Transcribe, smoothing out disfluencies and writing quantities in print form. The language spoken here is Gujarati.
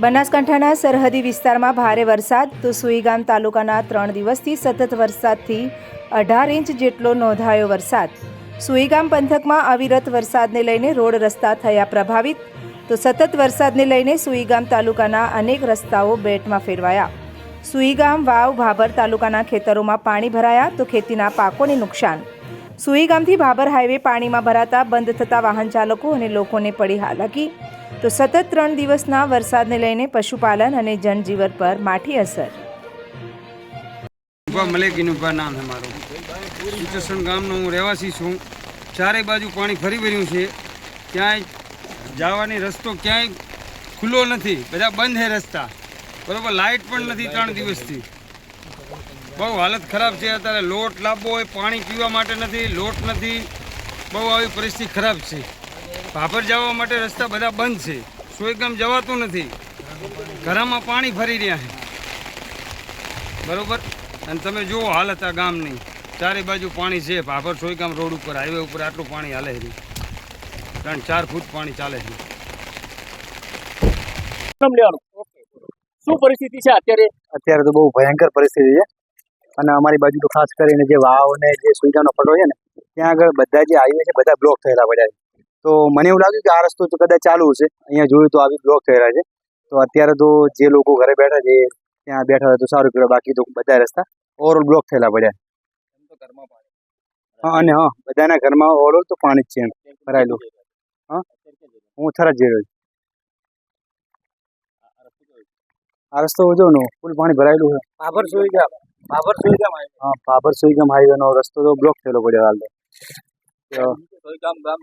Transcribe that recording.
બનાસકાંઠાના સરહદી વિસ્તારમાં ભારે વરસાદ તો સુઈગામ તાલુકાના 3 દિવસથી સતત વરસાદથી 18 ઇંચ જેટલો નોંધાયો વરસાદ। સુઈગામ પંથકમાં અવિરત વરસાદને લઈને રોડ રસ્તા થયા પ્રભાવિત તો સતત વરસાદને લઈને સુઈગામ તાલુકાના અનેક રસ્તાઓ બેટમાં ફેરવાયા। સુઈગામ વાવ ભાભર તાલુકાના ખેતરોમાં પાણી ભરાયા તો ખેતીના પાકોને નુકસાન। સુઈગામથી ભાભર હાઈવે પાણીમાં ભરાતા બંધ થતા વાહન ચાલકો અને લોકોને પડી હાલાકી તો સતત 3 દિવસના વરસાદને લઈને પશુપાલન અને જનજીવન પર માઠી અસર। મલેકીનુભા નામ છે મારું। સુચસણ ગામનો હું રહેવાસી છું। ચારે બાજુ પાણી ફરી વળ્યું છે। ક્યાંય જવાની રસ્તો ક્યાંય ખુલ્લો નથી, બધા બંધ છે રસ્તા, બરાબર। લાઇટ પણ નથી 3 દિવસથી। બહુ હાલત ખરાબ છે। અત્યારે લોટ લાવવો હોય, પાણી પીવા માટે નથી, લોટ નથી, બહુ આવી પરિસ્થિતિ ખરાબ છે। ભાભર જવા માટે રસ્તા બધા બંધ છે। સુઈગામ જવાતું નથી, ઘરમાં પાણી ફરી રહ્યા છે, બરાબર। અને તમે જુઓ હાલત આ ગામની, ચારે બાજુ પાણી છે। ભાભર સુઈગામ રોડ ઉપર હાઈવે ઉપર આટલું પાણી હાલે છે, 3-4 ફૂટ પાણી ચાલે છે। શું પરિસ્થિતિ છે અત્યારે? તો બહુ ભયંકર પરિસ્થિતિ છે અને અમારી બાજુ તો ખાસ કરીને જે વાવ ને જે સુઈગામનો પટ્ટો છે ને, ત્યાં આગળ બધા જે હાઈવે છે બધા બ્લોક થયેલા પડ્યા છે। તો મને એવું લાગ્યું કે આ રસ્તો તો કદાચ ચાલુ હશે, અહીંયા જોયું તો આવી બ્લોક થયેલા છે। તો અત્યારે તો જે લોકો ઘરે બેઠા છે ત્યાં બેઠા હોય તો સારું કહેવાય, બાકી તો બધા રસ્તા ઓવરઓલ બ્લોક થયેલા પડ્યા। હા, અને હા, બધાના ઘરમાં ઓવરઓલ તો પાણી જ છે ભરાયેલું। હા, હું થરાદ જઈ રહ્યો છું। આ રસ્તો જો નો ફૂલ પાણી ભરાયેલું છે। ભાભર સુઈગામ હા, ભાભર સુઈગામ હાઈવે નો રસ્તો તો બ્લોક થયેલો પડ્યો હાલ તો। સુઈગામ ગામ